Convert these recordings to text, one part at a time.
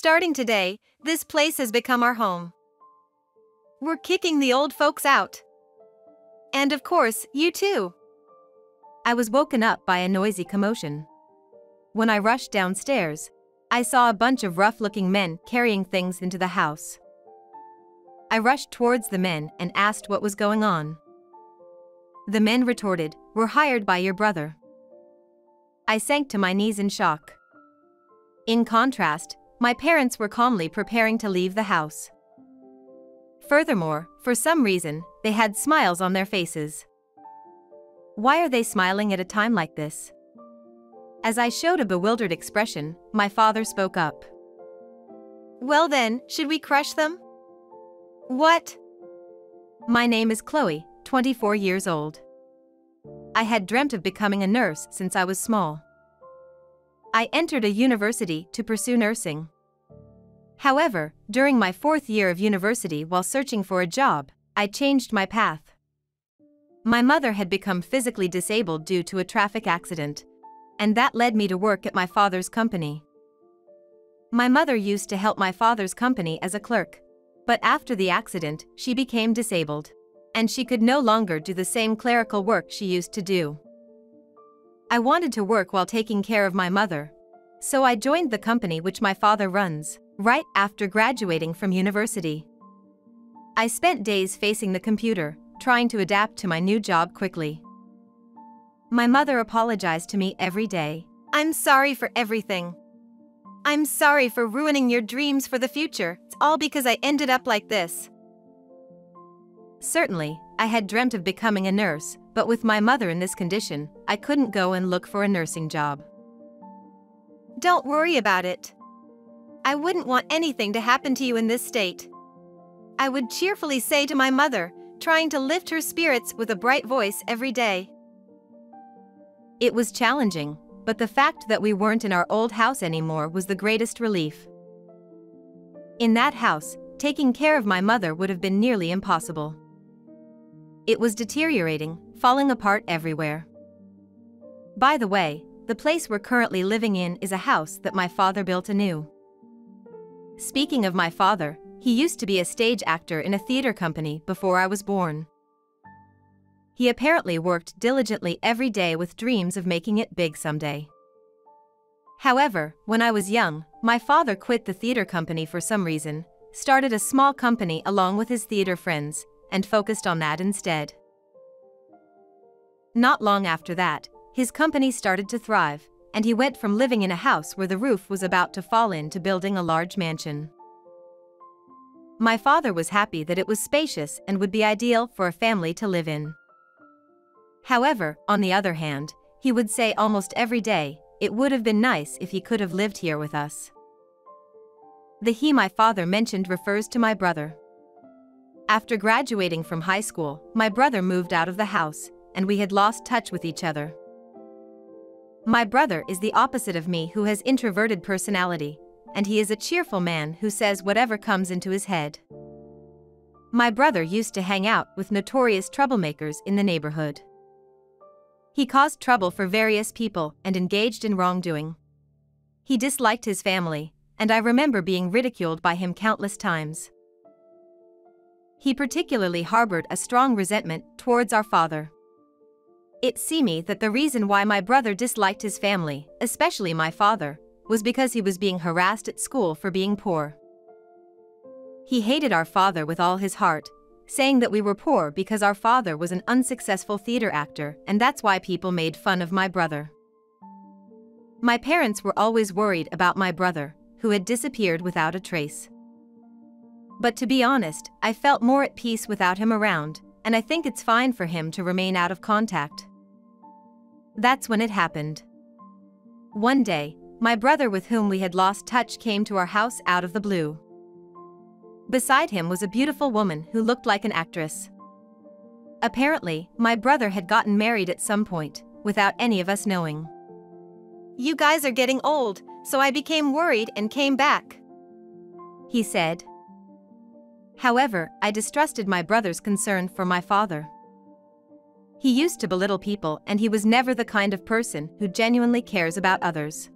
Starting today, this place has become our home. We're kicking the old folks out. And of course, you too. I was woken up by a noisy commotion. When I rushed downstairs, I saw a bunch of rough-looking men carrying things into the house. I rushed towards the men and asked what was going on. The men retorted, "We're hired by your brother." I sank to my knees in shock. In contrast, my parents were calmly preparing to leave the house. Furthermore, for some reason, they had smiles on their faces. Why are they smiling at a time like this? As I showed a bewildered expression, my father spoke up. Well then, should we crush them? What? My name is Chloe, 24 years old. I had dreamt of becoming a nurse since I was small. I entered a university to pursue nursing. However, during my 4th year of university while searching for a job, I changed my path. My mother had become physically disabled due to a traffic accident, and that led me to work at my father's company. My mother used to help my father's company as a clerk, but after the accident, she became disabled, and she could no longer do the same clerical work she used to do. I wanted to work while taking care of my mother, so I joined the company which my father runs, right after graduating from university. I spent days facing the computer, trying to adapt to my new job quickly. My mother apologized to me every day. I'm sorry for everything. I'm sorry for ruining your dreams for the future. It's all because I ended up like this. Certainly, I had dreamt of becoming a nurse, but with my mother in this condition, I couldn't go and look for a nursing job. Don't worry about it. I wouldn't want anything to happen to you in this state. I would cheerfully say to my mother, trying to lift her spirits with a bright voice every day. It was challenging, but the fact that we weren't in our old house anymore was the greatest relief. In that house, taking care of my mother would have been nearly impossible. It was deteriorating, falling apart everywhere. By the way, the place we're currently living in is a house that my father built anew. Speaking of my father, he used to be a stage actor in a theater company before I was born. He apparently worked diligently every day with dreams of making it big someday. However, when I was young, my father quit the theater company for some reason, started a small company along with his theater friends, and focused on that instead. Not long after that, his company started to thrive, and he went from living in a house where the roof was about to fall in to building a large mansion. My father was happy that it was spacious and would be ideal for a family to live in. However, on the other hand, he would say almost every day, it would have been nice if he could have lived here with us. The he my father mentioned refers to my brother. After graduating from high school, my brother moved out of the house, and we had lost touch with each other. My brother is the opposite of me, who has introverted personality, and he is a cheerful man who says whatever comes into his head. My brother used to hang out with notorious troublemakers in the neighborhood. He caused trouble for various people and engaged in wrongdoing. He disliked his family, and I remember being ridiculed by him countless times. He particularly harbored a strong resentment towards our father. It seemed that the reason why my brother disliked his family, especially my father, was because he was being harassed at school for being poor. He hated our father with all his heart, saying that we were poor because our father was an unsuccessful theater actor, and that's why people made fun of my brother. My parents were always worried about my brother, who had disappeared without a trace. But to be honest, I felt more at peace without him around, and I think it's fine for him to remain out of contact. That's when it happened. One day, my brother, with whom we had lost touch, came to our house out of the blue. Beside him was a beautiful woman who looked like an actress. Apparently, my brother had gotten married at some point, without any of us knowing. You guys are getting old, so I became worried and came back, he said. However, I distrusted my brother's concern for my father. He used to belittle people, and he was never the kind of person who genuinely cares about others.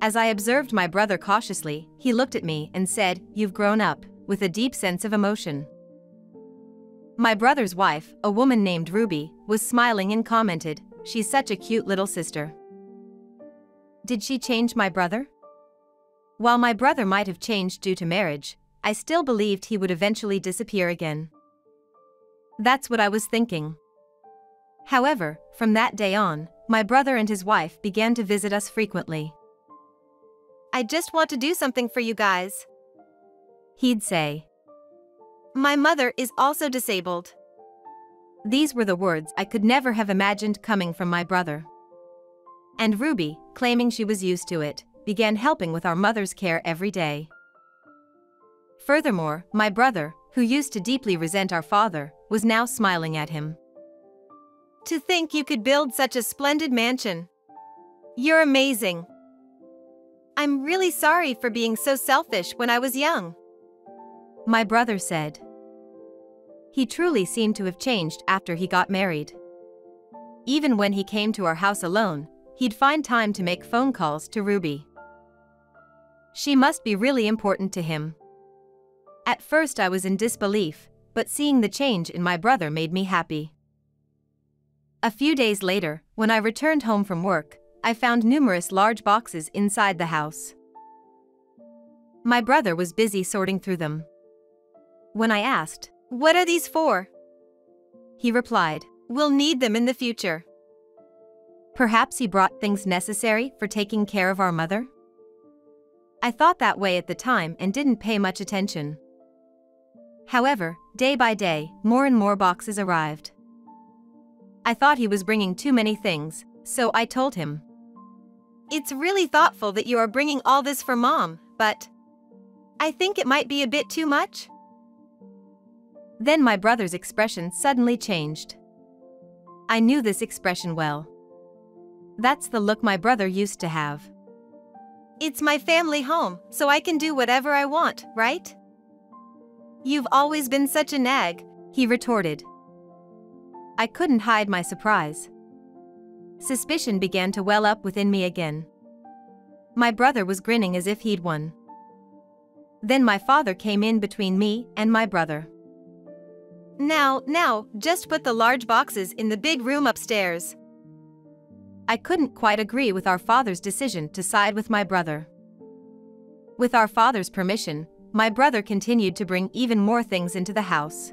As I observed my brother cautiously, he looked at me and said, "You've grown up," with a deep sense of emotion. My brother's wife, a woman named Ruby, was smiling and commented, "She's such a cute little sister." Did she change my brother? While my brother might have changed due to marriage, I still believed he would eventually disappear again. That's what I was thinking. However, from that day on, my brother and his wife began to visit us frequently. "I just want to do something for you guys," he'd say. "My mother is also disabled." These were the words I could never have imagined coming from my brother. And Ruby, claiming she was used to it, began helping with our mother's care every day. Furthermore, my brother, who used to deeply resent our father, was now smiling at him. "To think you could build such a splendid mansion. You're amazing. I'm really sorry for being so selfish when I was young," my brother said. He truly seemed to have changed after he got married. Even when he came to our house alone, he'd find time to make phone calls to Ruby. She must be really important to him. At first I was in disbelief, but seeing the change in my brother made me happy. A few days later, when I returned home from work, I found numerous large boxes inside the house. My brother was busy sorting through them. When I asked, "What are these for?" he replied, "We'll need them in the future." Perhaps he brought things necessary for taking care of our mother? I thought that way at the time and didn't pay much attention. However, day by day, more and more boxes arrived. I thought he was bringing too many things, so I told him. "It's really thoughtful that you are bringing all this for Mom, but I think it might be a bit too much." Then my brother's expression suddenly changed. I knew this expression well. That's the look my brother used to have. "It's my family home, so I can do whatever I want, right? You've always been such a nag," he retorted. I couldn't hide my surprise. Suspicion began to well up within me again. My brother was grinning as if he'd won. Then my father came in between me and my brother. Now, just put the large boxes in the big room upstairs." I couldn't quite agree with our father's decision to side with my brother. With our father's permission, my brother continued to bring even more things into the house.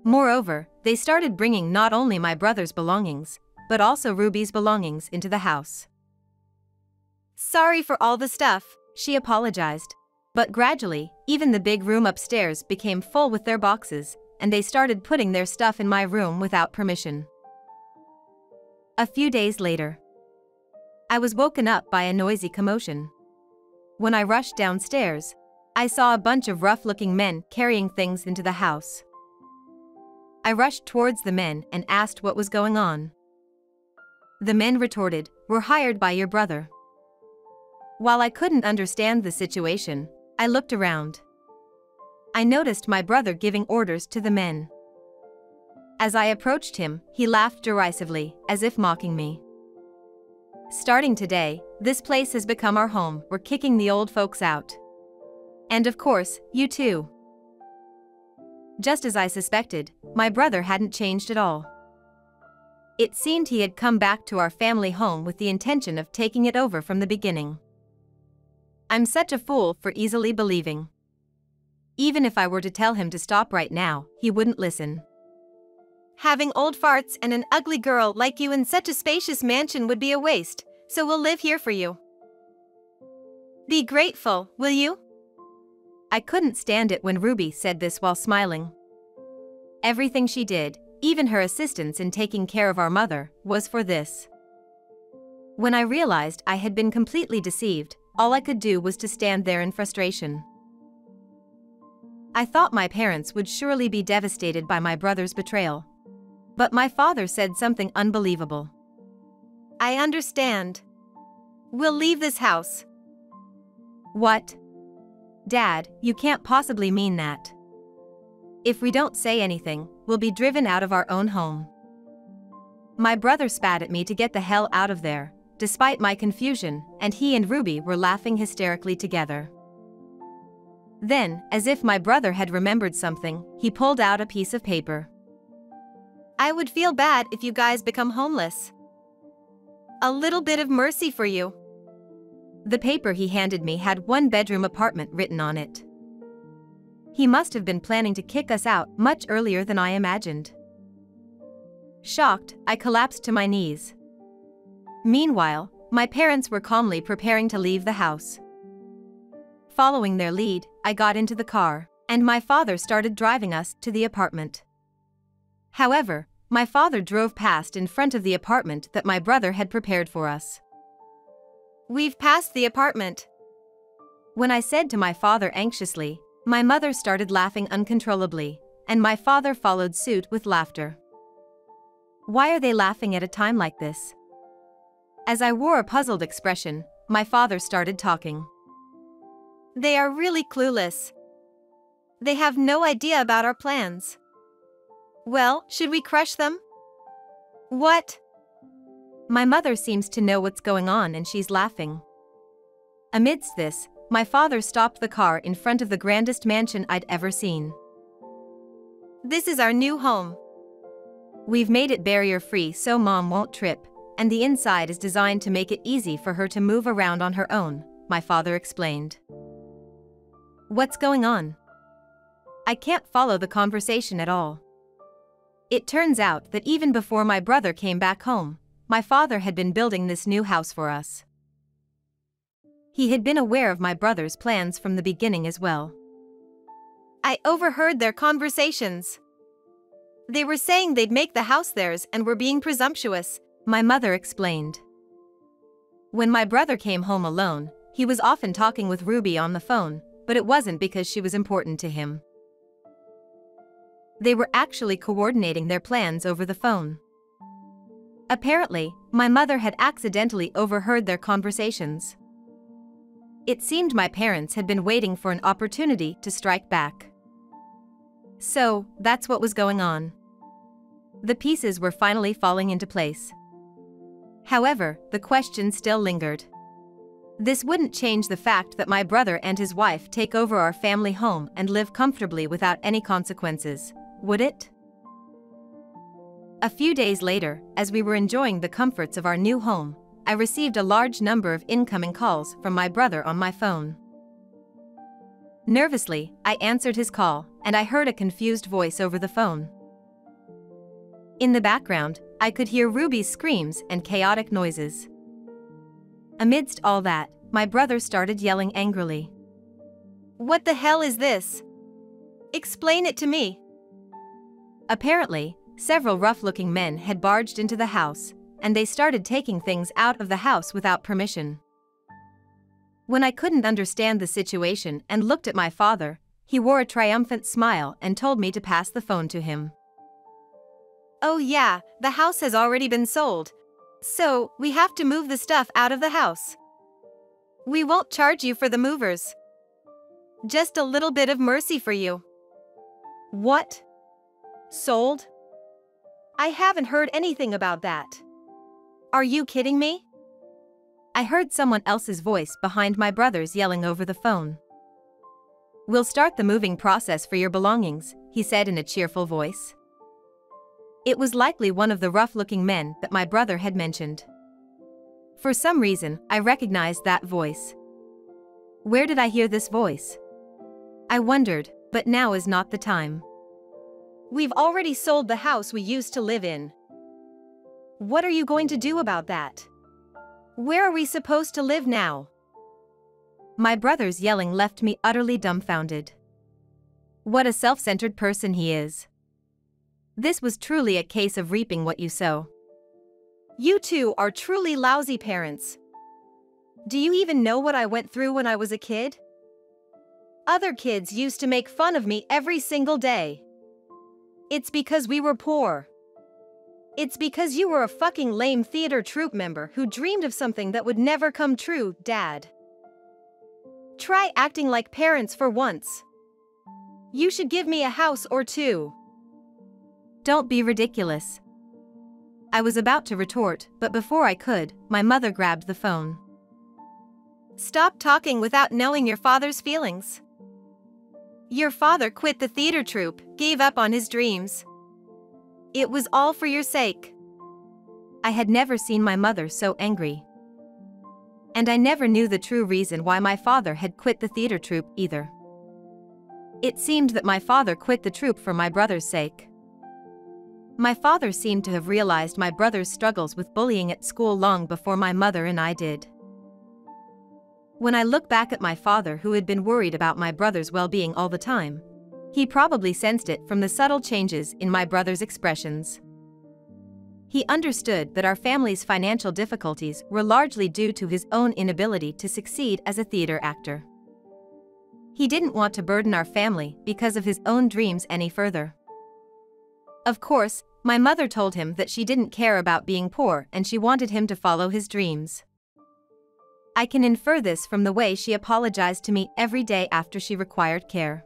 Moreover, they started bringing not only my brother's belongings, but also Ruby's belongings into the house. "Sorry for all the stuff," she apologized. But gradually, even the big room upstairs became full with their boxes, and they started putting their stuff in my room without permission. A few days later, I was woken up by a noisy commotion. When I rushed downstairs, I saw a bunch of rough-looking men carrying things into the house. I rushed towards the men and asked what was going on. The men retorted, "We're hired by your brother." While I couldn't understand the situation, I looked around. I noticed my brother giving orders to the men. As I approached him, he laughed derisively, as if mocking me. "Starting today, this place has become our home. We're kicking the old folks out. And of course, you too." Just as I suspected, my brother hadn't changed at all. It seemed he had come back to our family home with the intention of taking it over from the beginning. I'm such a fool for easily believing. Even if I were to tell him to stop right now, he wouldn't listen. "Having old farts and an ugly girl like you in such a spacious mansion would be a waste, so we'll live here for you. Be grateful, will you?" I couldn't stand it when Ruby said this while smiling. Everything she did, even her assistance in taking care of our mother, was for this. When I realized I had been completely deceived, all I could do was to stand there in frustration. I thought my parents would surely be devastated by my brother's betrayal. But my father said something unbelievable. "I understand. We'll leave this house." What? Dad, you can't possibly mean that. If we don't say anything, we'll be driven out of our own home. My brother spat at me to get the hell out of there, despite my confusion, and he and Ruby were laughing hysterically together. Then, as if my brother had remembered something, he pulled out a piece of paper. I would feel bad if you guys become homeless. A little bit of mercy for you. The paper he handed me had one-bedroom apartment written on it. He must have been planning to kick us out much earlier than I imagined. Shocked, I collapsed to my knees. Meanwhile, my parents were calmly preparing to leave the house. Following their lead, I got into the car, and my father started driving us to the apartment. However, my father drove past in front of the apartment that my brother had prepared for us. We've passed the apartment. When I said to my father anxiously, my mother started laughing uncontrollably, and my father followed suit with laughter. Why are they laughing at a time like this? As I wore a puzzled expression, my father started talking. They are really clueless. They have no idea about our plans. Well, should we crush them? What? My mother seems to know what's going on and she's laughing. Amidst this, my father stopped the car in front of the grandest mansion I'd ever seen. This is our new home. We've made it barrier-free so Mom won't trip, and the inside is designed to make it easy for her to move around on her own, my father explained. What's going on? I can't follow the conversation at all. It turns out that even before my brother came back home, my father had been building this new house for us. He had been aware of my brother's plans from the beginning as well. I overheard their conversations. They were saying they'd make the house theirs and were being presumptuous, my mother explained. When my brother came home alone, he was often talking with Ruby on the phone, but it wasn't because she was important to him. They were actually coordinating their plans over the phone. Apparently, my mother had accidentally overheard their conversations. It seemed my parents had been waiting for an opportunity to strike back. So, that's what was going on. The pieces were finally falling into place. However, the question still lingered. This wouldn't change the fact that my brother and his wife take over our family home and live comfortably without any consequences, would it? A few days later, as we were enjoying the comforts of our new home, I received a large number of incoming calls from my brother on my phone. Nervously, I answered his call, and I heard a confused voice over the phone. In the background, I could hear Ruby's screams and chaotic noises. Amidst all that, my brother started yelling angrily. What the hell is this? Explain it to me. Apparently, several rough-looking men had barged into the house, and they started taking things out of the house without permission. When I couldn't understand the situation and looked at my father, he wore a triumphant smile and told me to pass the phone to him. Oh yeah, the house has already been sold. So, we have to move the stuff out of the house. We won't charge you for the movers. Just a little bit of mercy for you. What? Sold? I haven't heard anything about that. Are you kidding me? I heard someone else's voice behind my brother's yelling over the phone. We'll start the moving process for your belongings, he said in a cheerful voice. It was likely one of the rough-looking men that my brother had mentioned. For some reason, I recognized that voice. Where did I hear this voice? I wondered, but now is not the time. We've already sold the house we used to live in. What are you going to do about that? Where are we supposed to live now? My brother's yelling left me utterly dumbfounded. What a self-centered person he is. This was truly a case of reaping what you sow. You two are truly lousy parents. Do you even know what I went through when I was a kid? Other kids used to make fun of me every single day. It's because we were poor. It's because you were a fucking lame theater troupe member who dreamed of something that would never come true, Dad. Try acting like parents for once. You should give me a house or two. Don't be ridiculous. I was about to retort, but before I could, my mother grabbed the phone. Stop talking without knowing your father's feelings. Your father quit the theater troupe, gave up on his dreams. It was all for your sake. I had never seen my mother so angry. And I never knew the true reason why my father had quit the theater troupe either. It seemed that my father quit the troupe for my brother's sake. My father seemed to have realized my brother's struggles with bullying at school long before my mother and I did. When I look back at my father, who had been worried about my brother's well-being all the time, he probably sensed it from the subtle changes in my brother's expressions. He understood that our family's financial difficulties were largely due to his own inability to succeed as a theater actor. He didn't want to burden our family because of his own dreams any further. Of course, my mother told him that she didn't care about being poor and she wanted him to follow his dreams. I can infer this from the way she apologized to me every day after she required care.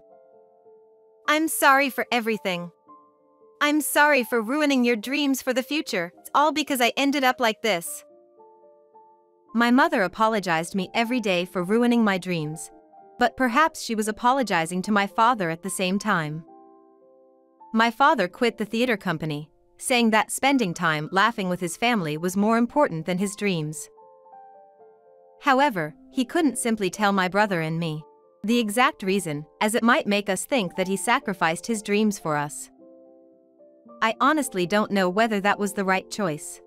I'm sorry for everything. I'm sorry for ruining your dreams for the future. It's all because I ended up like this. My mother apologized me every day for ruining my dreams, but perhaps she was apologizing to my father at the same time. My father quit the theater company, saying that spending time laughing with his family was more important than his dreams. However, he couldn't simply tell my brother and me the exact reason, as it might make us think that he sacrificed his dreams for us. I honestly don't know whether that was the right choice.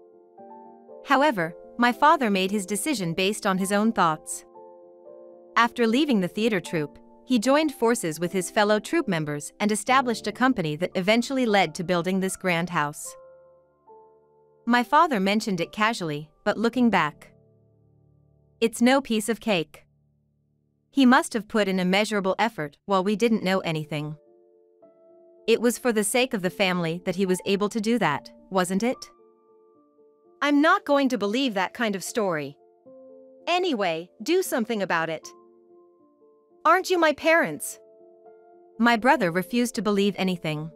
However, my father made his decision based on his own thoughts. After leaving the theater troupe, he joined forces with his fellow troupe members and established a company that eventually led to building this grand house. My father mentioned it casually, but looking back, it's no piece of cake. He must have put in immeasurable effort while we didn't know anything. It was for the sake of the family that he was able to do that, wasn't it? I'm not going to believe that kind of story. Anyway, do something about it. Aren't you my parents? My brother refused to believe anything.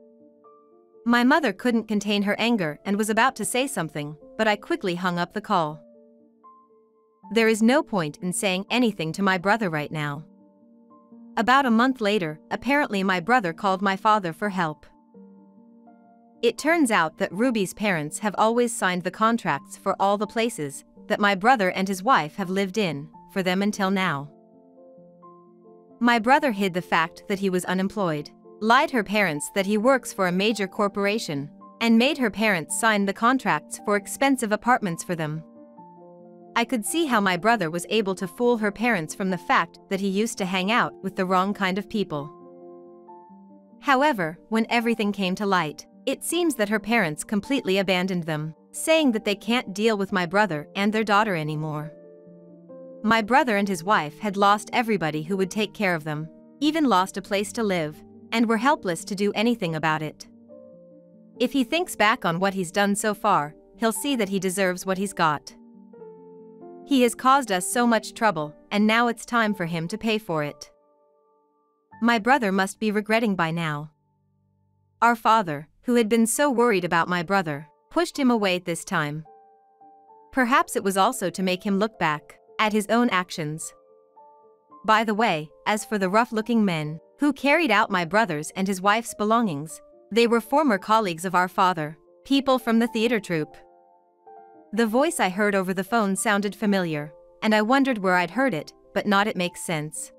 My mother couldn't contain her anger and was about to say something, but I quickly hung up the call. There is no point in saying anything to my brother right now. About a month later, apparently my brother called my father for help. It turns out that Ruby's parents have always signed the contracts for all the places that my brother and his wife have lived in, for them until now. My brother hid the fact that he was unemployed, lied her parents that he works for a major corporation, and made her parents sign the contracts for expensive apartments for them. I could see how my brother was able to fool her parents from the fact that he used to hang out with the wrong kind of people. However, when everything came to light, it seems that her parents completely abandoned them, saying that they can't deal with my brother and their daughter anymore. My brother and his wife had lost everybody who would take care of them, even lost a place to live, and were helpless to do anything about it. If he thinks back on what he's done so far, he'll see that he deserves what he's got. He has caused us so much trouble, and now it's time for him to pay for it. My brother must be regretting by now. Our father, who had been so worried about my brother, pushed him away this time. Perhaps it was also to make him look back at his own actions. By the way, as for the rough-looking men who carried out my brother's and his wife's belongings, they were former colleagues of our father, people from the theater troupe. The voice I heard over the phone sounded familiar, and I wondered where I'd heard it, but not it makes sense.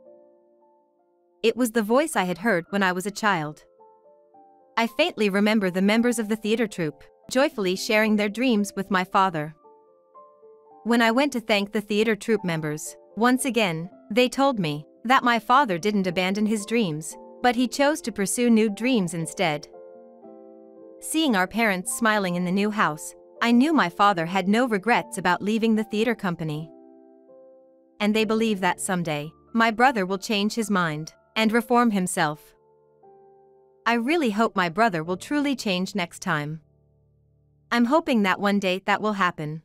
It was the voice I had heard when I was a child. I faintly remember the members of the theater troupe joyfully sharing their dreams with my father. When I went to thank the theater troupe members, once again, they told me that my father didn't abandon his dreams, but he chose to pursue new dreams instead. Seeing our parents smiling in the new house, I knew my father had no regrets about leaving the theater company. And they believe that someday, my brother will change his mind and reform himself. I really hope my brother will truly change next time. I'm hoping that one day that will happen.